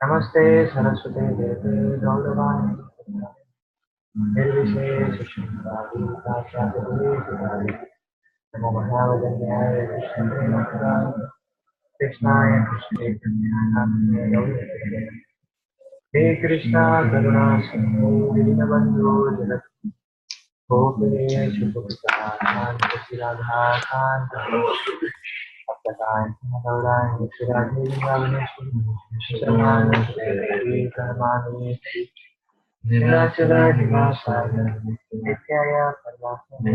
नमस्ते सरस्वते देवे गौरवाणी निर्विशेषशून्यवादी साक्षात् नमो महावदन्याय कृष्णाय कृष्णाय कृष्णे कन्याय गौरवाणी हे कृष्णा करुणा सिंधु दीनबन्धु जगत् गोपिकेषु गोपिकान्त राधाकान्त गौराङ्ग श्रीराधे वृन्दावनेश्वरी कर्माणि नीलाचल निवासाय नित्याय परमात्मने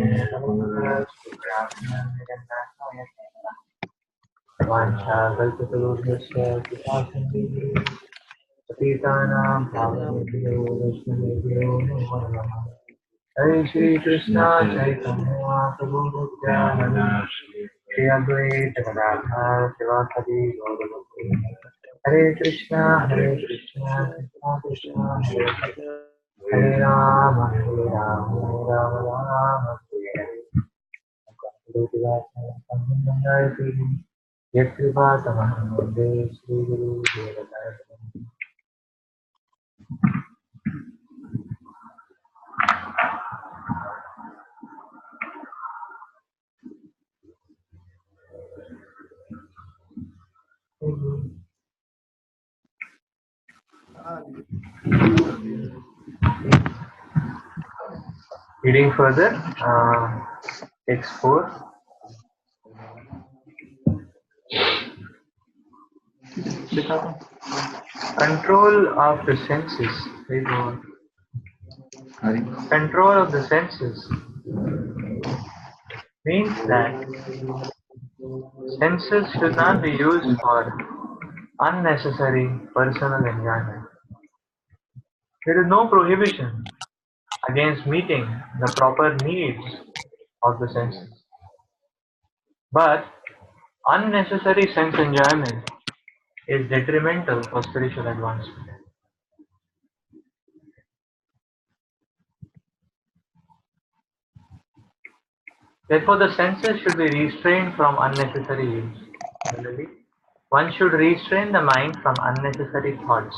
वाञ्छाकल्पतरुभ्यश्च कृपासिन्धुभ्यो पतितानां पावनेभ्यो वैष्णवेभ्यो नमो नमः। हरे श्री कृष्णा चैतन्य प्रभु नित्यानंद श्री अद्वैत गदाधर शिवासादि गौरभक्ति हरे कृष्णा कृष्णा कृष्णा हरे हरे हरे राम राम राम हरे हरे यत्कृपातमहं वन्दे श्रीगुरुदेवताम्। Reading further, text 4. Control of the senses. Control of the senses means that senses should not be used for unnecessary personal enjoyment. There is no prohibition against meeting the proper needs of the senses. But unnecessary sense enjoyment is detrimental for spiritual advancement. Therefore, the senses should be restrained from unnecessary use. Similarly, one should restrain the mind from unnecessary thoughts.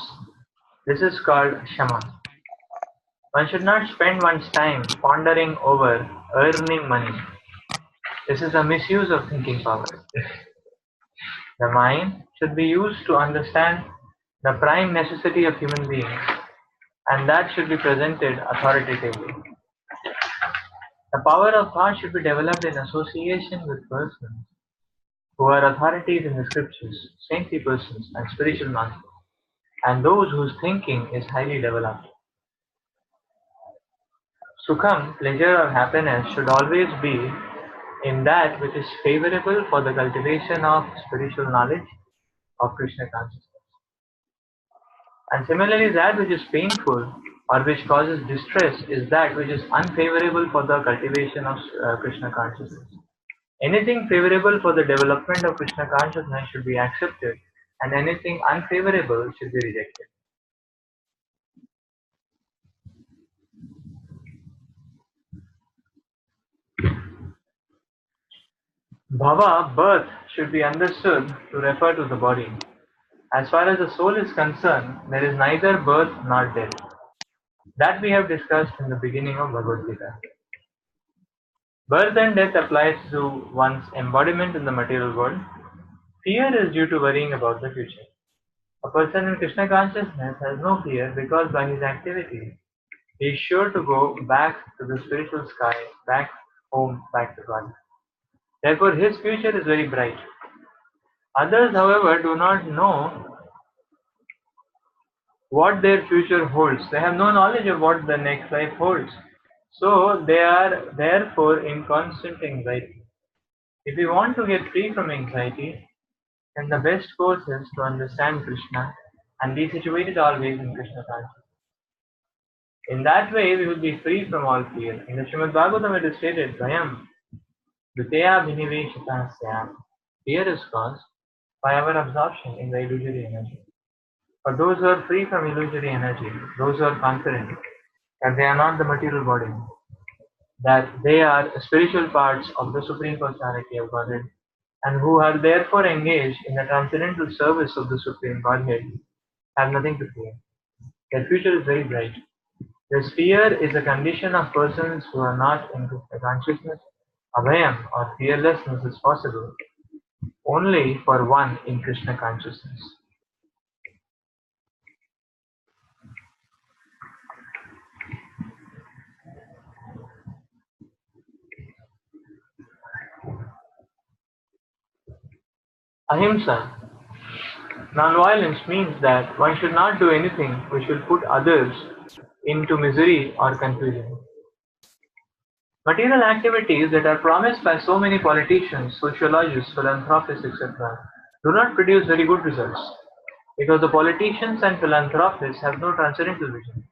This is called shama. One should not spend one's time pondering over earning money. This is a misuse of thinking power. The mind should be used to understand the prime necessity of human beings, and that should be presented authoritatively. The power of thought should be developed in association with persons who are authorities in the scriptures, saintly persons, and spiritual masters, and those whose thinking is highly developed. Sukham, pleasure or happiness, should always be in that which is favorable for the cultivation of spiritual knowledge of Krishna consciousness. And similarly, that which is painful or which causes distress is that which is unfavorable for the cultivation of Krishna consciousness. Anything favorable for the development of Krishna consciousness should be accepted, and anything unfavorable should be rejected. Bhava, birth, should be understood to refer to the body. As far as the soul is concerned, there is neither birth nor death. That we have discussed in the beginning of Bhagavad Gita. Birth and death applies to one's embodiment in the material world. Fear is due to worrying about the future. A person in Krishna consciousness has no fear because by his activity he is sure to go back to the spiritual sky, back home, back to God. Therefore his future is very bright. Others, however, do not know what their future holds. They have no knowledge of what the next life holds. So they are therefore in constant anxiety. If we want to get free from anxiety, then the best course is to understand Krishna and be situated always in Krishna consciousness. In that way, we will be free from all fear. In the Srimad Bhagavatam, it is stated, Vayam Dviteya Bhiniveshita Syam. Fear is caused by our absorption in the illusory energy. For those who are free from illusory energy, those who are confident that they are not the material body, that they are spiritual parts of the Supreme Personality of Godhead, and who are therefore engaged in the transcendental service of the Supreme Godhead, have nothing to fear. Their future is very bright. This fear is a condition of persons who are not in Krishna consciousness. Abhayam or fearlessness is possible only for one in Krishna consciousness. Ahimsa, non-violence means that one should not do anything which will put others into misery or confusion. Material activities that are promised by so many politicians, sociologists, philanthropists, etc., do not produce very good results because the politicians and philanthropists have no transcendental vision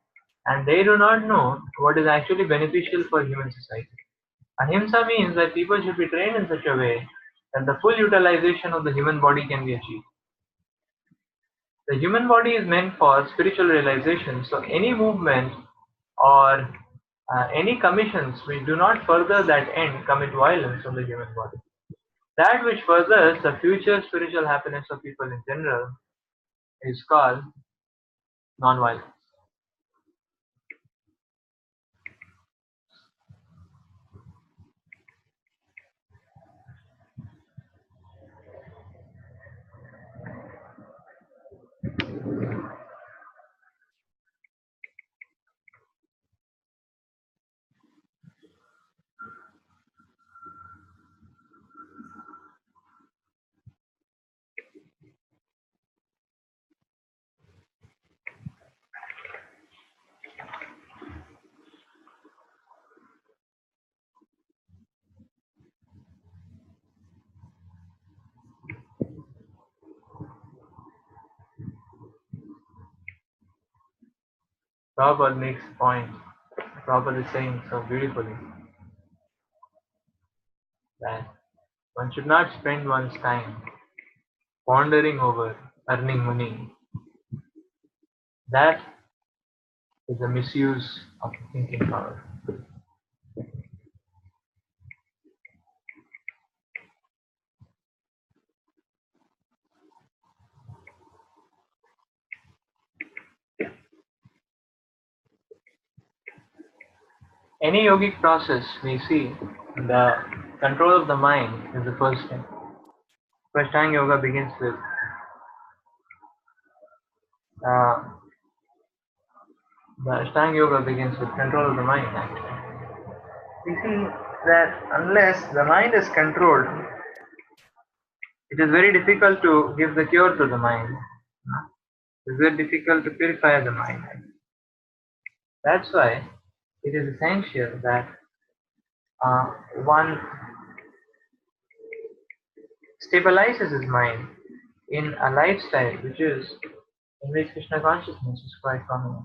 and they do not know what is actually beneficial for human society. Ahimsa means that people should be trained in such a way that the full utilization of the human body can be achieved. The human body is meant for spiritual realization, so any movement or any commissions which do not further that end commit violence on the human body. That which furthers the future spiritual happiness of people in general is called non-violence. Prabhupada makes a point. Prabhupada is saying so beautifully that one should not spend one's time pondering over earning money. That is a misuse of thinking power. Any yogic process we see, the control of the mind is the first step. Ashtanga yoga begins with uh, the Ashtanga yoga begins with control of the mind. Actually, we see that unless the mind is controlled, it is very difficult to give the cure to the mind. It is very difficult to purify the mind. That's why it is essential that uh, one stabilizes his mind in a lifestyle in which Krishna consciousness is quite prominent.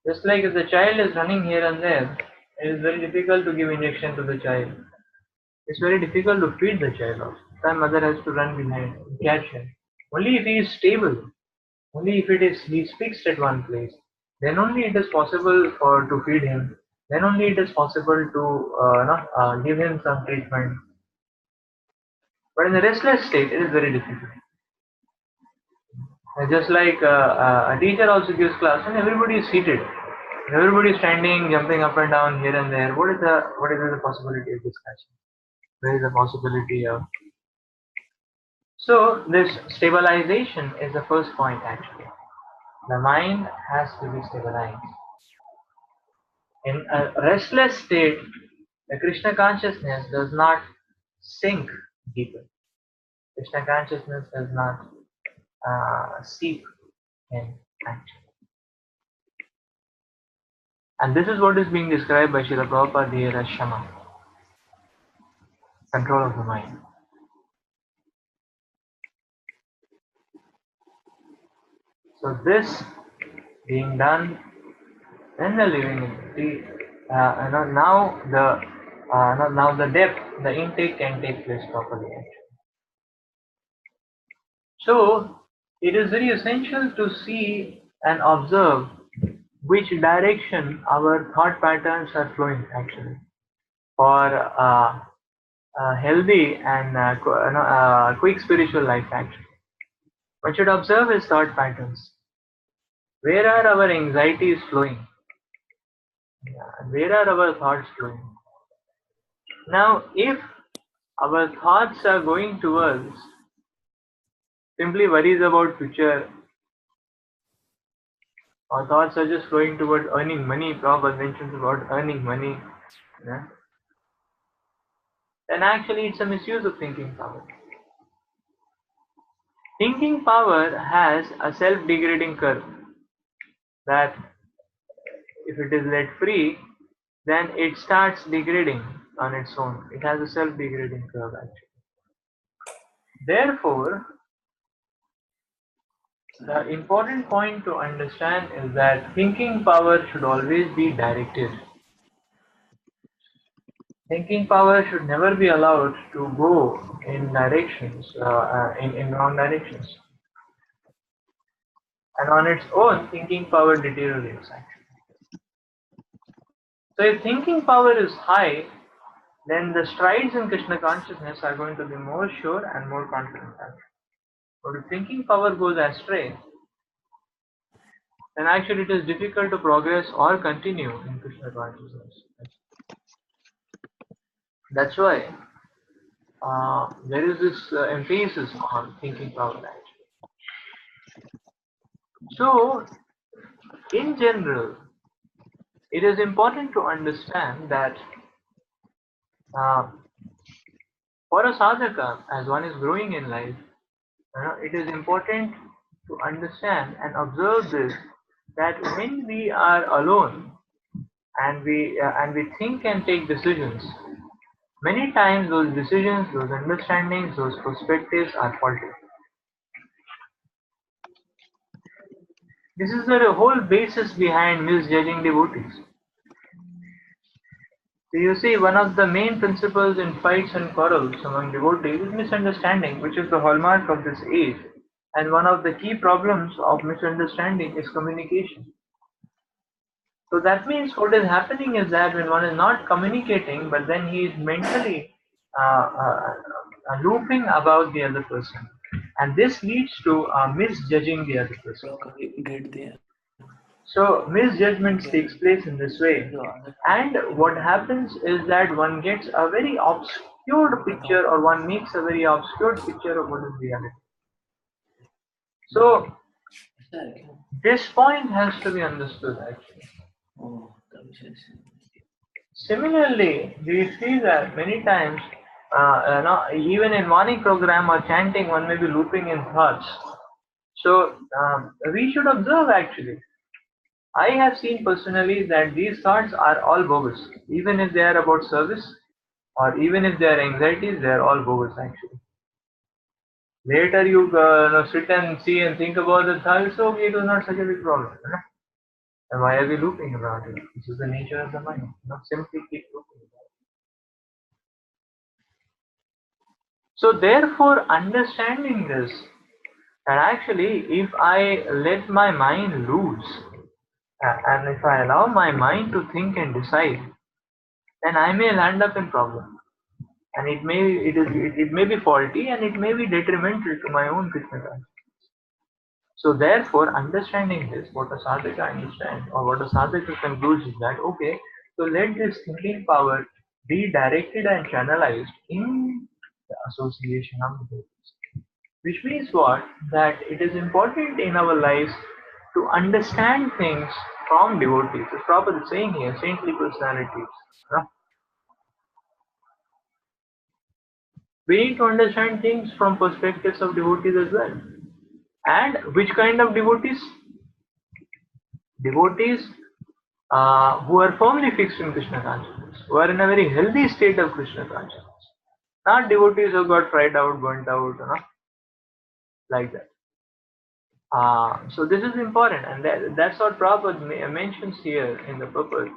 Just like if the child is running here and there, it is very difficult to give injection to the child. It's very difficult to feed the child also. The mother has to run behind, catch him. Only if he is stable, only if he is fixed at one place, then only it is possible to feed him. Then only it is possible to give him some treatment. But in the restless state, it is very difficult. Just like a teacher also gives class and everybody is seated. Everybody is standing, jumping up and down here and there. What is the possibility of discussion? Where is the possibility of... So this stabilization is the first point actually. The mind has to be stabilized. In a restless state, the Krishna consciousness does not sink deeper. Krishna consciousness does not seep in actually. And this is what is being described by Srila Prabhupada here as Shama, control of the mind. So this being done, then the living entity, now the depth, the intake can take place properly. So it is very essential to see and observe which direction our thought patterns are flowing actually for a healthy and quick spiritual life actually. One should observe his thought patterns. Where are our anxieties flowing? Yeah, and where are our thoughts flowing? Now, if our thoughts are going towards simply worries about future, our thoughts are just flowing towards earning money, Prabhupada mentions about earning money, yeah, then actually it's a misuse of thinking power. Thinking power has a self-degrading curve that if it is let free, then it starts degrading on its own. It has a self-degrading curve actually. Therefore, the important point to understand is that thinking power should always be directed. Thinking power should never be allowed to go in directions, in wrong directions. And on its own, thinking power deteriorates actually. So if thinking power is high, then the strides in Krishna consciousness are going to be more sure and more confident. But if thinking power goes astray, then actually it is difficult to progress or continue in Krishna consciousness. That's why there is this emphasis on thinking power actually. So, in general, it is important to understand that uh, for a sadhaka, as one is growing in life, it is important to understand and observe this that when we are alone and we think and take decisions, many times those decisions, those understandings, those perspectives are faulty. This is the whole basis behind misjudging devotees. So you see, one of the main principles in fights and quarrels among devotees is misunderstanding, which is the hallmark of this age. And one of the key problems of misunderstanding is communication. So that means what is happening is that when one is not communicating, but then he is mentally looping about the other person, and this leads to misjudging the other person. So misjudgments takes place in this way, and what happens is that one gets a very obscured picture, or one makes a very obscured picture of what is reality. So this point has to be understood actually. Similarly, we see that many times, even in morning program or chanting, one may be looping in thoughts. So we should observe actually. I have seen personally that these thoughts are all bogus. Even if they are about service, or even if they are anxieties, they are all bogus actually. Later you sit and see and think about the thoughts, okay, it was not such a big problem. And why are we looping about it? This is the nature of the mind. Not simply keep looping about it. So therefore, understanding this, that actually if I let my mind loose, and if I allow my mind to think and decide, then I may land up in problem. And it may be faulty and it may be detrimental to my own Krishna consciousness. So therefore, understanding this, what a sadhaka understands, or what a sadhaka concludes is that, okay, so let this thinking power be directed and channelized in the association of the devotees. Which means what? That it is important in our lives to understand things from devotees. It's proper saying here, saintly personalities. We need to understand things from perspectives of devotees as well. And which kind of devotees? Devotees who are firmly fixed in Krishna consciousness, who are in a very healthy state of Krishna consciousness. Not devotees who got fried out, burnt out, like that. So this is important, and that's what Prabhupada mentions here in the purport,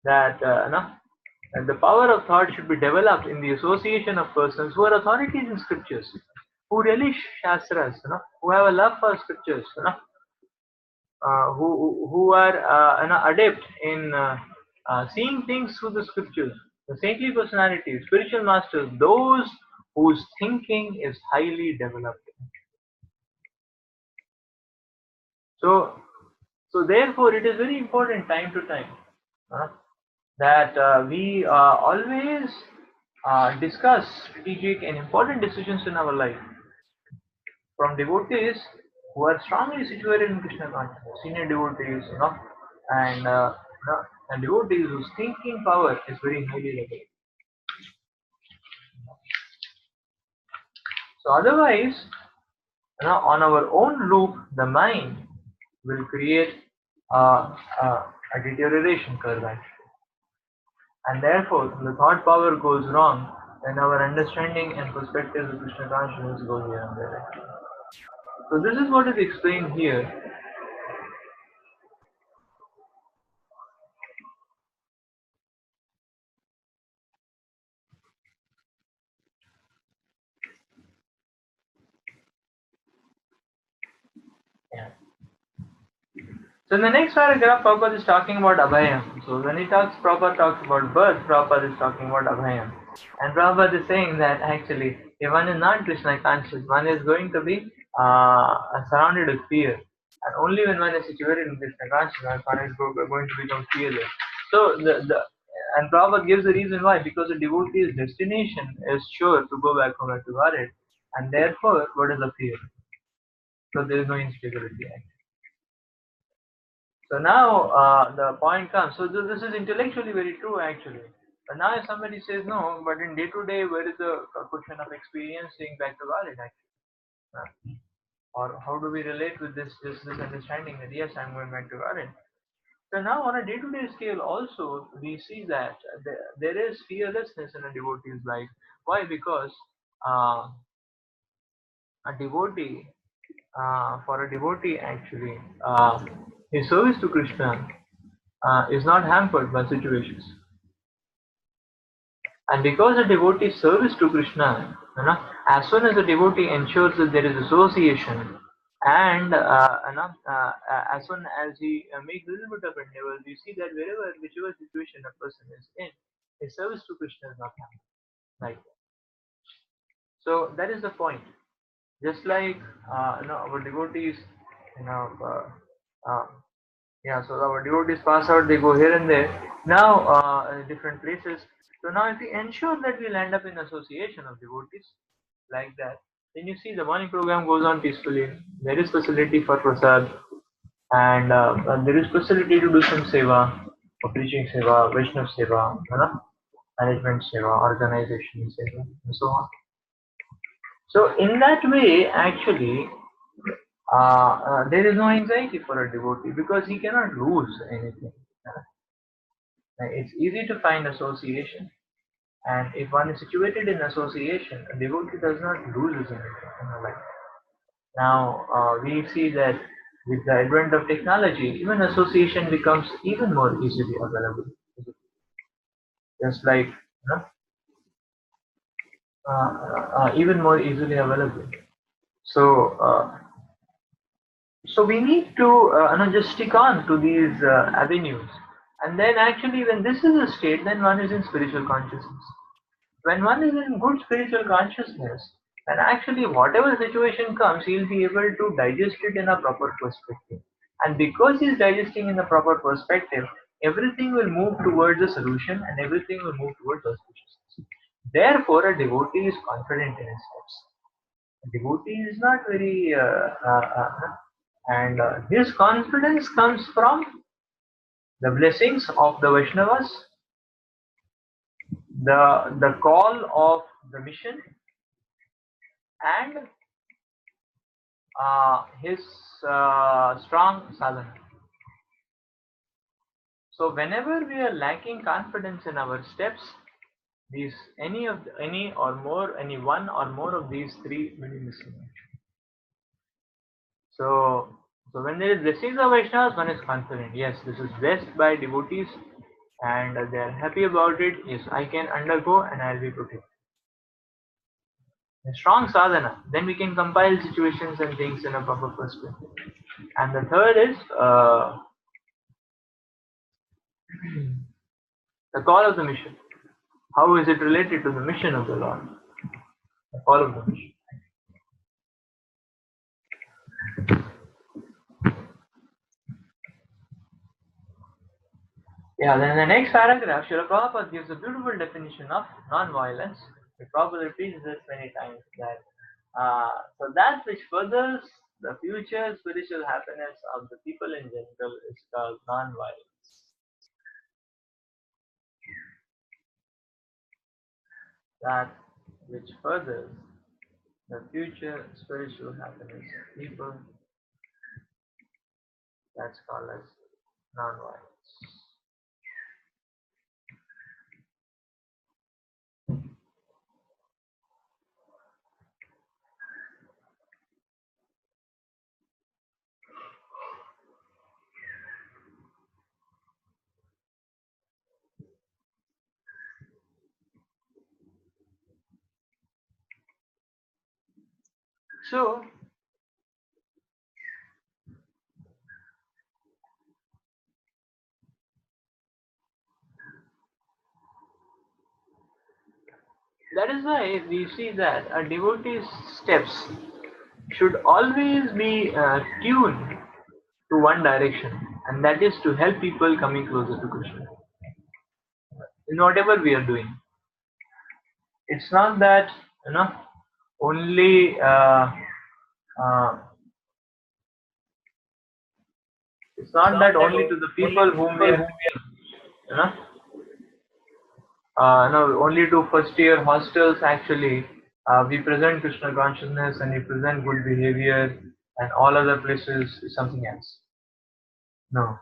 that and the power of thought should be developed in the association of persons who are authorities in scriptures, who relish shastras, who have a love for scriptures, who are adept in seeing things through the scriptures. The saintly personalities, spiritual masters, those whose thinking is highly developed. So therefore, it is very important time to time that we always discuss strategic and important decisions in our life from devotees who are strongly situated in Krishna consciousness, senior devotees, and devotees whose thinking power is very highly regulated. So otherwise, on our own loop, the mind will create a deterioration curve actually. And therefore, the thought power goes wrong, then our understanding and perspective of Krishna consciousness go here and there. So this is what is explained here. Yeah. So in the next paragraph, Prabhupada is talking about Abhayam. So when Prabhupada talks about birth, Prabhupada is talking about Abhayam. And Prabhupada is saying that actually, if one is not Krishna conscious, one is going to be surrounded with fear. And only when one is situated in Krishna consciousness, one is going to become fearless. So and Prabhupada gives the reason why, because the devotee's destination is sure to go back home to Godhead. And therefore, what is the fear? So there is no instability. So now the point comes. So this is intellectually very true actually. But now if somebody says no, but in day to day, where is the question of experiencing back to valid actually? Or how do we relate with this understanding that yes, I'm going back to valid? So now on a day to day scale also, we see that there is fearlessness in a devotee's life. Why? Because uh, a devotee, for a devotee actually, his service to Krishna is not hampered by situations. And because a devotee service to Krishna, as soon as a devotee ensures that there is association, and as soon as he makes a little bit of endeavor, we see that whichever situation a person is in, his service to Krishna is not hampered. Like that. So that is the point. Just like our devotees, you know, uh, uh, yeah, so our devotees pass out, they go here and there. Now, different places. So now if we ensure that we'll end up in association of devotees like that, then you see the morning program goes on peacefully. There is facility for prasad, and there is facility to do some seva, or preaching seva, Vaishnav seva, management seva, organization seva, and so on. So in that way, actually, there is no anxiety for a devotee because he cannot lose anything. It's easy to find association, and if one is situated in association, a devotee does not lose anything in her life. Now we see that with the advent of technology, even association becomes even more easily available. Just like even more easily available. So so we need to just stick on to these avenues, and then actually when this is a state, then one is in spiritual consciousness. When one is in good spiritual consciousness, then actually whatever situation comes, he'll be able to digest it in a proper perspective. And because he's digesting in the proper perspective, everything will move towards a solution and everything will move towards auspiciousness. Therefore, a devotee is confident in his steps. A devotee is not very, and his confidence comes from the blessings of the Vaishnavas, the call of the mission, and his strong sadhana. So whenever we are lacking confidence in our steps, these any or more any one or more of these three will be missing. So when there is blessings of Vaishnavas, one is confident. Yes, this is blessed by devotees, and they are happy about it. Yes, I can undergo and I will be protected. A strong sadhana, then we can compile situations and things in a proper perspective. And the third is the call of the mission. How is it related to the mission of the Lord? The call of the mission. Yeah, then in the next paragraph, Srila Prabhupada gives a beautiful definition of non-violence. We probably repeats this many times that so that which furthers the future spiritual happiness of the people in general is called non-violence. That which furthers the future spiritual happiness of people, that's called as non-violence. So that is why we see that a devotee's steps should always be tuned to one direction, and that is to help people coming closer to Krishna in whatever we are doing. It's not that you know only uh, it's not that only to the people whom we are you know no, only to first year hostels actually we present Krishna consciousness and we present good behavior, and all other places is something else. No,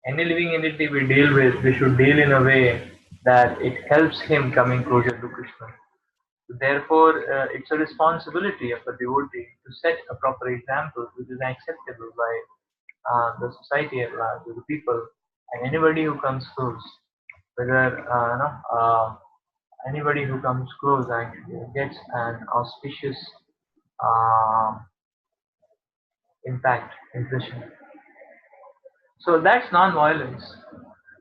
any living entity we deal with, we should deal in a way that it helps him coming closer to Krishna. Therefore, it's a responsibility of a devotee to set a proper example which is acceptable by the society at large, the people, and anybody who comes close. Whether anybody who comes close actually gets an auspicious uh, impact, impression. So that's non-violence.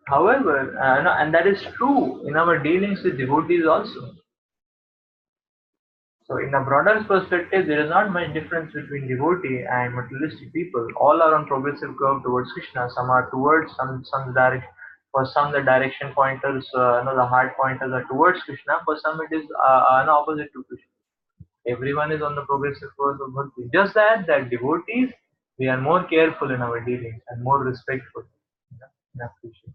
However, no, and that is true in our dealings with devotees also. So in a broader perspective, there is not much difference between devotee and materialistic people. All are on progressive curve towards Krishna. Some are towards some direction. For some, the direction pointers, the heart pointers are towards Krishna. For some, it is an opposite to Krishna. Everyone is on the progressive course of bhakti. Just that devotees, we are more careful in our dealings and more respectful. In appreciation.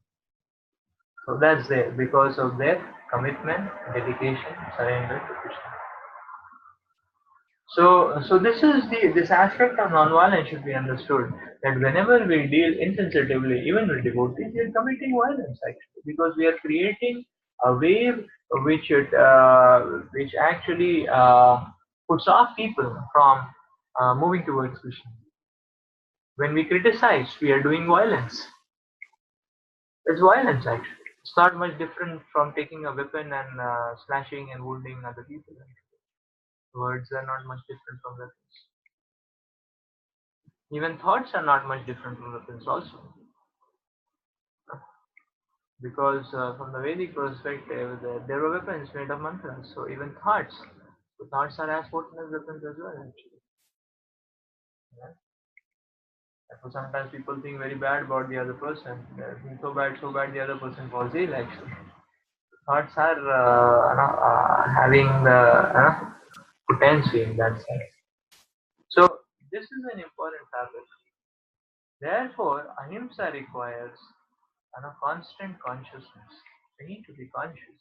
So that's there because of their commitment, dedication, surrender to Krishna. So this is this aspect of non-violence should be understood that whenever we deal insensitively, even with devotees, we are committing violence actually because we are creating a wave which actually puts off people from moving towards Krishna. When we criticize, we are doing violence. It's violence actually. It's not much different from taking a weapon and slashing and wounding other people. Words are not much different from weapons. Even thoughts are not much different from weapons also. Because from the Vedic perspective, there were weapons made of mantras. So even thoughts, so thoughts are as potent as weapons as well actually. Yeah? Therefore sometimes people think very bad about the other person. They think so bad the other person falls ill actually. Thoughts are having the potency in that sense. So this is an important topic. Therefore, ahimsa requires a constant consciousness. We need to be conscious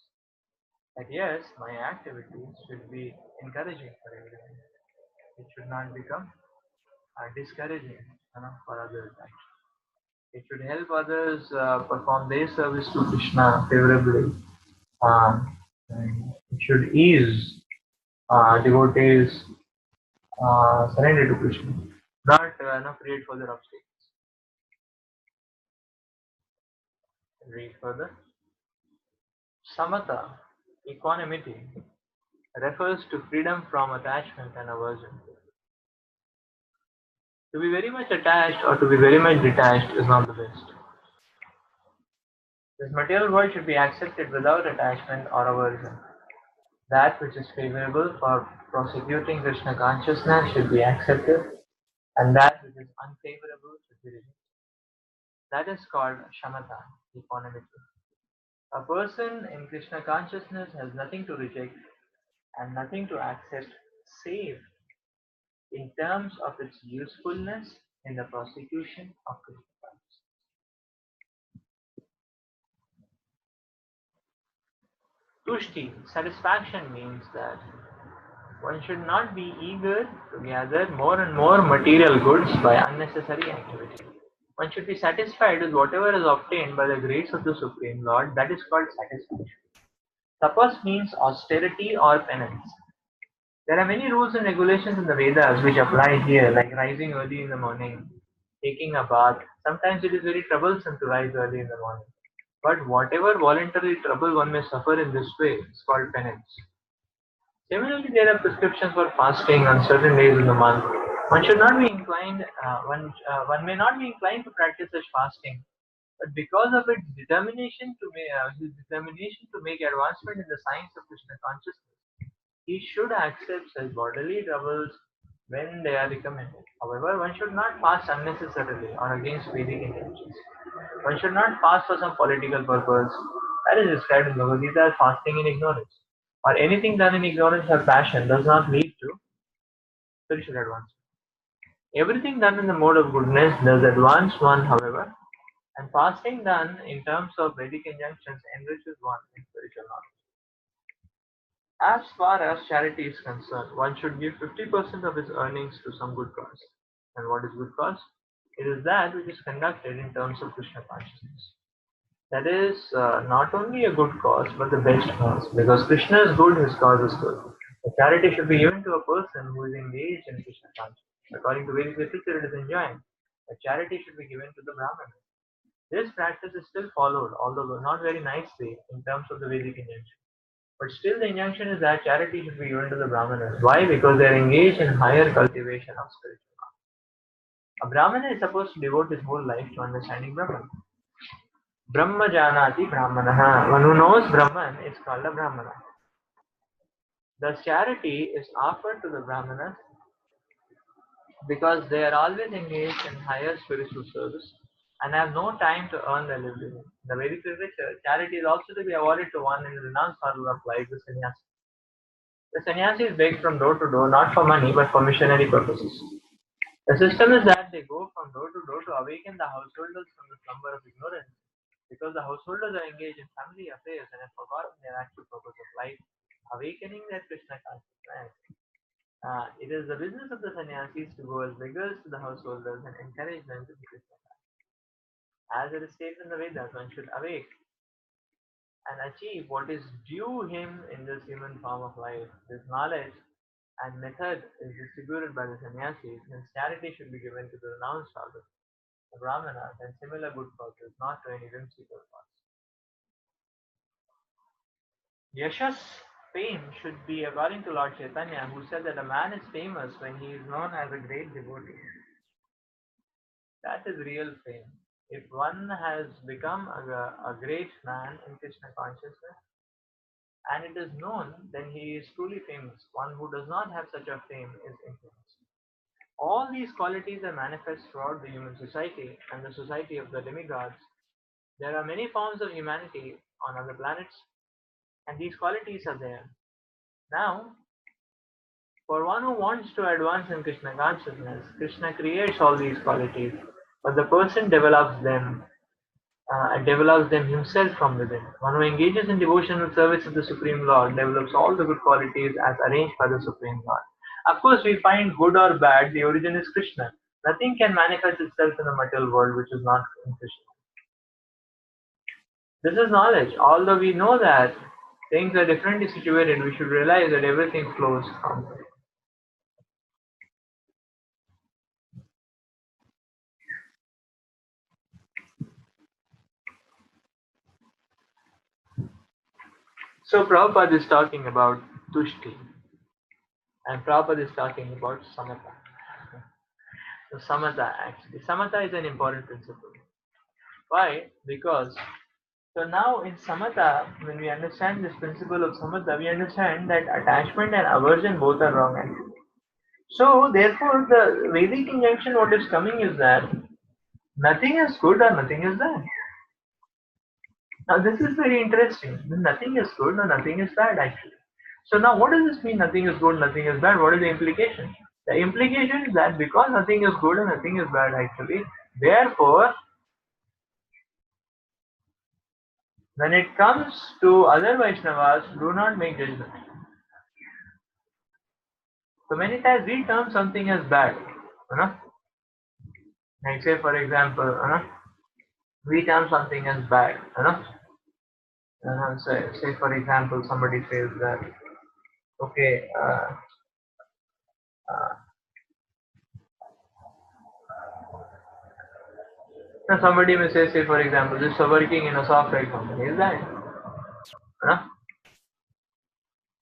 that yes, my activities should be encouraging for everyone. It should not become discouraging for others. Actually, it should help others perform their service to Krishna favorably. And it should ease devotees surrender to Krishna, not create further obstacles. Read further. Samatha, equanimity, refers to freedom from attachment and aversion. To be very much attached or to be very much detached is not the best. This material world should be accepted without attachment or aversion. That which is favorable for prosecuting Krishna consciousness should be accepted, and that which is unfavorable should be rejected. That is called shamatha, equanimity. A person in Krishna consciousness has nothing to reject and nothing to accept save in terms of its usefulness in the prosecution of Krishna consciousness. Tushti, satisfaction, means that one should not be eager to gather more and more material goods by unnecessary activity. One should be satisfied with whatever is obtained by the grace of the Supreme Lord. That is called satisfaction. Tapas means austerity or penance. There are many rules and regulations in the Vedas which apply here, like rising early in the morning, taking a bath. Sometimes it is very troublesome to rise early in the morning. But whatever voluntary trouble one may suffer in this way is called penance. Similarly, there are prescriptions for fasting on certain days in the month. One should not be inclined, one may not be inclined to practice such fasting, but because of his determination to make advancement in the science of Krishna consciousness, he should accept such bodily troubles when they are recommended. However, one should not fast unnecessarily or against Vedic intentions. One should not fast for some political purpose. That is described in Bhagavad Gita as fasting in ignorance. Or anything done in ignorance or passion does not lead to spiritual advancement. Everything done in the mode of goodness does advance one, however, and fasting done in terms of Vedic injunctions enriches one in spiritual knowledge. As far as charity is concerned, one should give 50% of his earnings to some good cause. And what is good cause? It is that which is conducted in terms of Krishna consciousness. That is not only a good cause, but the best cause. Because Krishna is good, his cause is good. The charity should be given to a person who is engaged in Krishna consciousness. According to Vedic literature, it is enjoined. The charity should be given to the Brahmana. This practice is still followed, although not very nicely, in terms of the Vedic injunction. But still the injunction is that charity should be given to the Brahmanas. Why? Because they are engaged in higher cultivation of spiritual knowledge. A Brahmana is supposed to devote his whole life to understanding Brahman. Brahma janati brahmanaha. One who knows Brahman is called a Brahmana. Thus charity is offered to the Brahmanas because they are always engaged in higher spiritual service and have no time to earn their living. In the Vedic literature, charity is also to be awarded to one in the renounced model of life, the sannyasi. The sannyasis beg from door to door not for money but for missionary purposes. The system is that they go from door to door to awaken the householders from the slumber of ignorance, because the householders are engaged in family affairs and have forgotten their actual purpose of life, awakening their Krishna consciousness. It is the business of the sannyasis to go as beggars to the householders and encourage them to be Krishna conscious. As it is stated in the Vedas, one should awake and achieve what is due him in this human form of life. This knowledge and method is distributed by the sannyasis, and charity should be given to the renounced order, the brahmanas, and similar good causes, not to any whimsical cause. Yashas, fame, should be according to Lord Chaitanya, who said that a man is famous when he is known as a great devotee. That is real fame. If one has become a great man in Krishna consciousness, and it is known, then he is truly famous. One who does not have such a fame is infamous. All these qualities are manifest throughout the human society and the society of the demigods. There are many forms of humanity on other planets, and these qualities are there. Now, for one who wants to advance in Krishna consciousness, Krishna creates all these qualities, but the person develops them himself from within. One who engages in devotional service of the Supreme Lord develops all the good qualities as arranged by the Supreme Lord. Of course, we find good or bad, the origin is Krishna. Nothing can manifest itself in the material world which is not in Krishna. This is knowledge. Although we know that things are differently situated, we should realize that everything flows from there. So Prabhupada is talking about Tushti, and Prabhupada is talking about Samatha. So Samatha, actually. Samatha is an important principle. Why? Because, so now in Samatha, when we understand this principle of Samatha, we understand that attachment and aversion both are wrong actually. So therefore the Vedic injunction what is coming is that nothing is good or nothing is bad. Now this is very interesting. Nothing is good, no, nothing is bad actually. So now what does this mean? Nothing is good, nothing is bad. What is the implication? The implication is that because nothing is good and nothing is bad actually, therefore, when it comes to other Vaishnavas, do not make judgment. So many times we term something as bad, you know. Like say for example, we term something as bad, say for example, somebody says that okay, uh, now somebody may say for example, this working in a software company is bad, you know,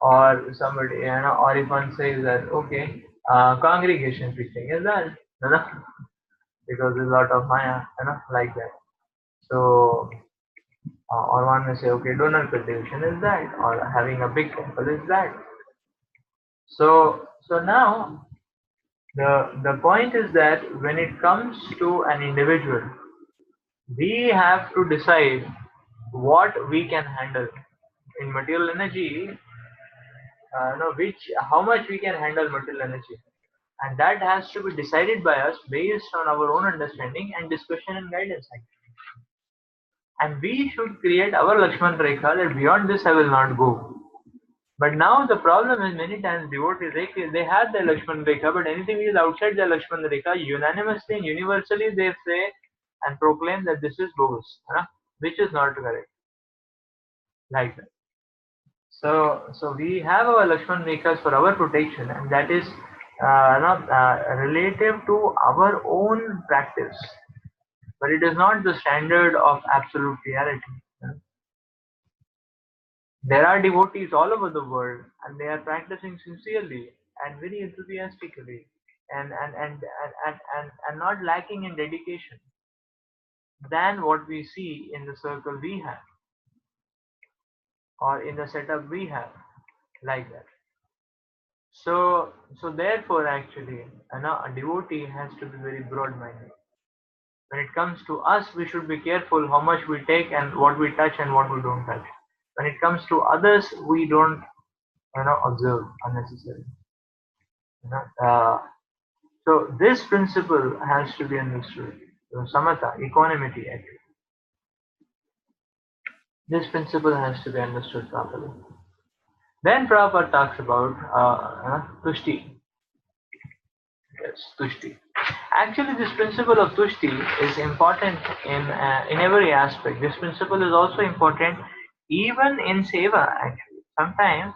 or somebody, or if one says that okay, congregation preaching is bad, because there's a lot of maya, like that. So, or one may say okay, donor cultivation is bad, or having a big temple is bad. So now the point is that when it comes to an individual, we have to decide what we can handle in material energy. Which how much we can handle material energy, and that has to be decided by us based on our own understanding and discussion and guidance. And we should create our Lakshman Rekha that beyond this I will not go. But now the problem is many times devotees they have their Lakshman Rekha, but anything which is outside their Lakshman Rekha, unanimously and universally they say and proclaim that this is bogus, which is not correct. Like that. So we have our Lakshman Rekhas for our protection, and that is relative to our own practice, but it is not the standard of absolute reality. There are devotees all over the world, and they are practicing sincerely and very enthusiastically, and not lacking in dedication than what we see in the circle we have or in the setup we have, like that. So therefore, actually, a devotee has to be very broad-minded. When it comes to us, we should be careful how much we take and what we touch and what we don't touch. When it comes to others, we don't, observe unnecessarily. You know, uh, so this principle has to be understood. So samatha, equanimity, actually. This principle has to be understood properly. Then Prabhupada talks about tushti. Yes, tushti. Actually, this principle of tushti is important in every aspect. This principle is also important even in seva. Actually, sometimes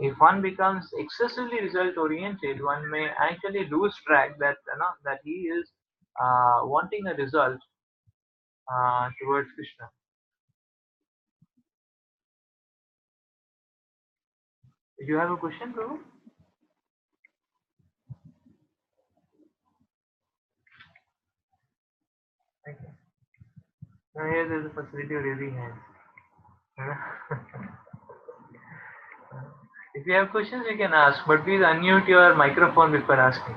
if one becomes excessively result oriented, one may actually lose track that that he is wanting a result towards Krishna. Do you have a question, Prabhu? Thank you. Now here there is a facility of raising hands. If you have questions, you can ask, but please unmute your microphone before asking.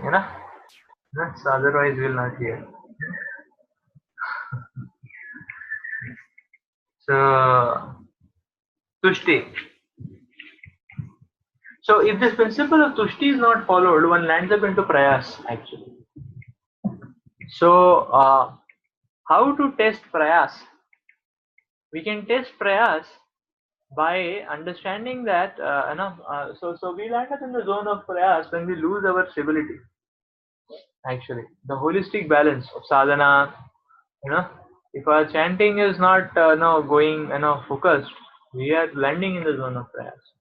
So otherwise we will not hear. So tushti. So if this principle of tushti is not followed, one lands up into prayas actually. So how to test prayas? We can test prayas by understanding that so we land up in the zone of prayas when we lose our stability. Actually, the holistic balance of sadhana, you know, if our chanting is not going focused, we are landing in the zone of prayas.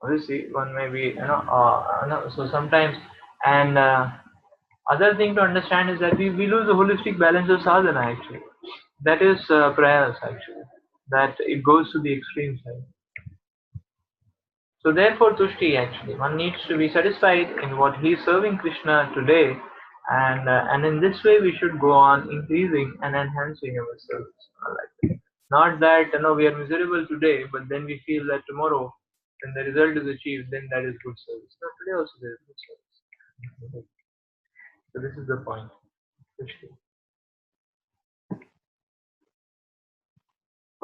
Obviously, one may be so sometimes, and other thing to understand is that we lose the holistic balance of sadhana actually. That is prayers actually. That it goes to the extreme side. So therefore, tushti actually, one needs to be satisfied in what he is serving Krishna today, and in this way we should go on increasing and enhancing our service. Like not that we are miserable today, but then we feel that tomorrow, when the result is achieved, then that is good service. No, today also there is good service. So this is the point. Tushti.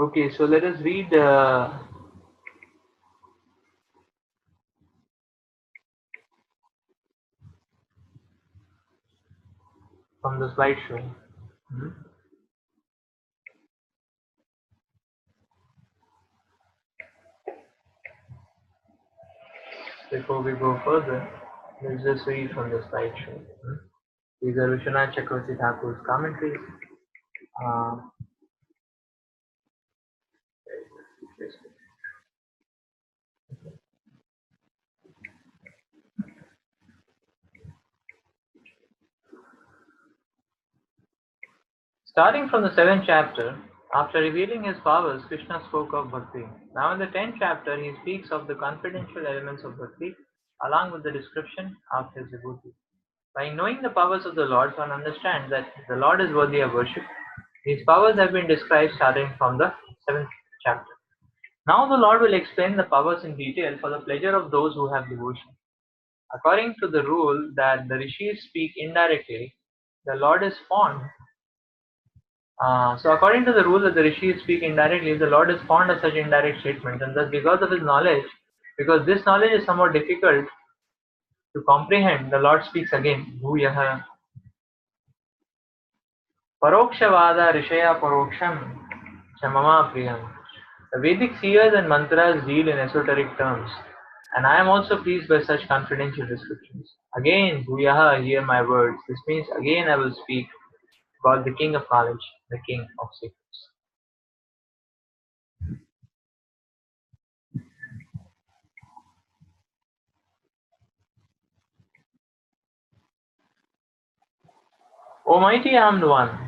Okay, so let us read from the slideshow. Hmm. Before we go further, let's just read from the slideshow. Hmm. These are Vishwanath Chakravarti Thakur's commentaries. Uh, Starting from the 7th chapter, after revealing his powers, Krishna spoke of bhakti. Now in the 10th chapter, he speaks of the confidential elements of bhakti along with the description of his vibhuti. By knowing the powers of the Lord, one understands that the Lord is worthy of worship. These powers have been described starting from the 7th chapter. Now the Lord will explain the powers in detail for the pleasure of those who have devotion. According to the rule that the rishis speak indirectly, the Lord is fond. So according to the rule that the rishis speak indirectly, the Lord is fond of such indirect statements, and thus because of his knowledge, because this knowledge is somewhat difficult to comprehend, the Lord speaks again. Bhuyaha Parokshawada Rishaya Paroksham Chamama Priyam. The Vedic seers and mantras deal in esoteric terms, and I am also pleased by such confidential descriptions. Again, Bhuyaha, hear my words. This means again I will speak about the King of Knowledge, the King of Secrets. O mighty armed one,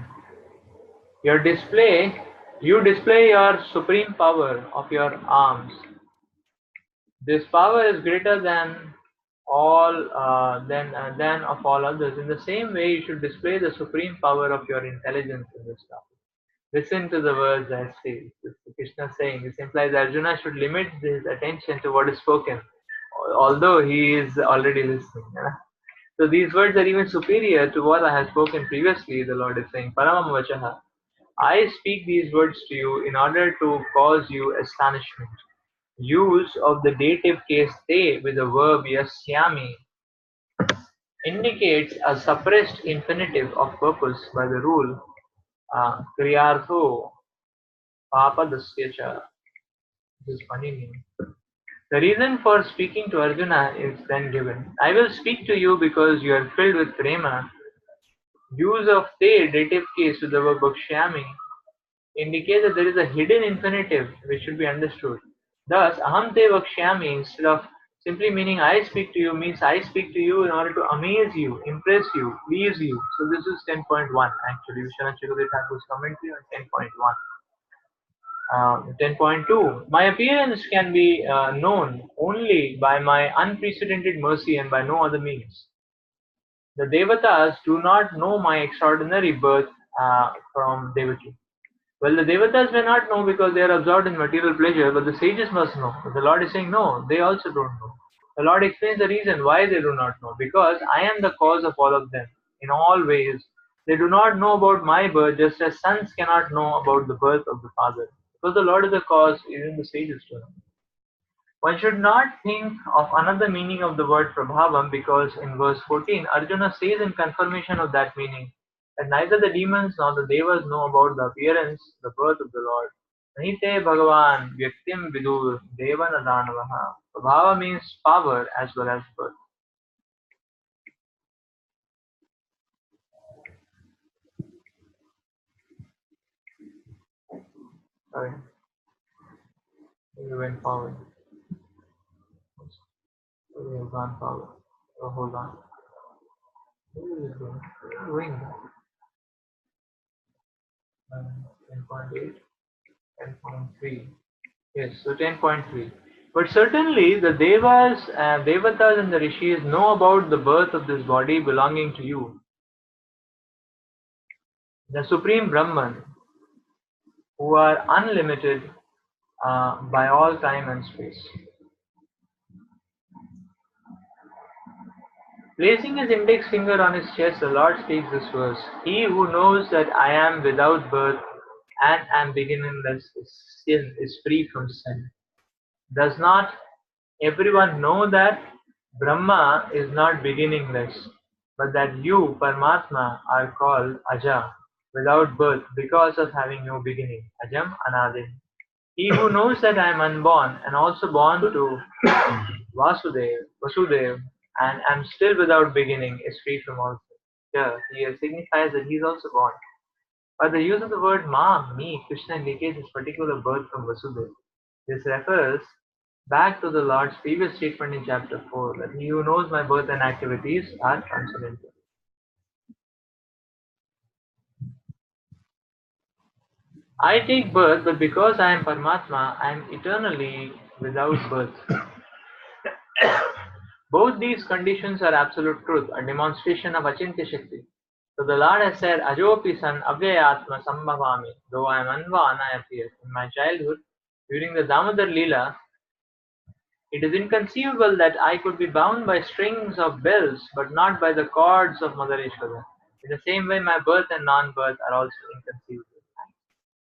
you display your supreme power of your arms. This power is greater than all than of all others. In the same way, you should display the supreme power of your intelligence in this topic. Listen to the words I say. This is Krishna saying. This implies Arjuna should limit his attention to what is spoken, although he is already listening. So these words are even superior to what I have spoken previously. The Lord is saying, Paramam Vachaha. I speak these words to you in order to cause you astonishment. Use of the dative case te with the verb yasyami indicates a suppressed infinitive of purpose by the rule kriyartho papadasya cha. This is funny name. The reason for speaking to Arjuna is then given. I will speak to you because you are filled with prema. Use of te dative case with the verb bhakshyami indicates that there is a hidden infinitive which should be understood. Thus, aham te vakshyami instead of simply meaning I speak to you means I speak to you in order to amaze you, impress you, please you. So this is 10.1 actually. Vishwanath Chakravarti Thakur's commentary on 10.1. 10.2. My appearance can be known only by my unprecedented mercy and by no other means. The Devatas do not know my extraordinary birth from Devaki. Well, the Devatas may not know because they are absorbed in material pleasure, but the sages must know. But the Lord is saying, no, they also don't know. The Lord explains the reason why they do not know. Because I am the cause of all of them. In all ways, they do not know about my birth, just as sons cannot know about the birth of the father. Because the Lord is the cause, even the sages do not. One should not think of another meaning of the word Prabhavam because in verse 14, Arjuna says in confirmation of that meaning that neither the demons nor the devas know about the appearance, the birth of the Lord. Nahite Bhagavan Vyaktim Vidur Devana Danavaha. Prabhava means power as well as birth. Sorry, we went forward. We have gone forward. Oh, hold on. Where is it going? Where are you going? 10.8, 10.3. Yes, so 10.3. But certainly the devas, devatas and the rishis know about the birth of this body belonging to you. The supreme Brahman, who are unlimited by all time and space. Placing his index finger on his chest, the Lord speaks this verse. He who knows that I am without birth and am beginningless is free from sin. Does not everyone know that Brahma is not beginningless, but that you, Paramatma, are called Aja, without birth, because of having no beginning, Ajam Anadim. He who knows that I am unborn and also born to Vasudev, and am still without beginning, is free from all sin. Here signifies that he is also born. But the use of the word Ma, me, Krishna indicates his particular birth from Vasudeva. This refers back to the Lord's previous statement in chapter 4 that he who knows my birth and activities are transcendental. I take birth, but because I am Paramatma, I am eternally without birth. Both these conditions are absolute truth, a demonstration of Achintya Shakti. So the Lord has said, Ajopi san avyayatma sambhavami, though I am unborn, I appear. In my childhood, during the Damodar Leela, it is inconceivable that I could be bound by strings of bells, but not by the cords of Mother Ishvara. In the same way, my birth and non-birth are also inconceivable.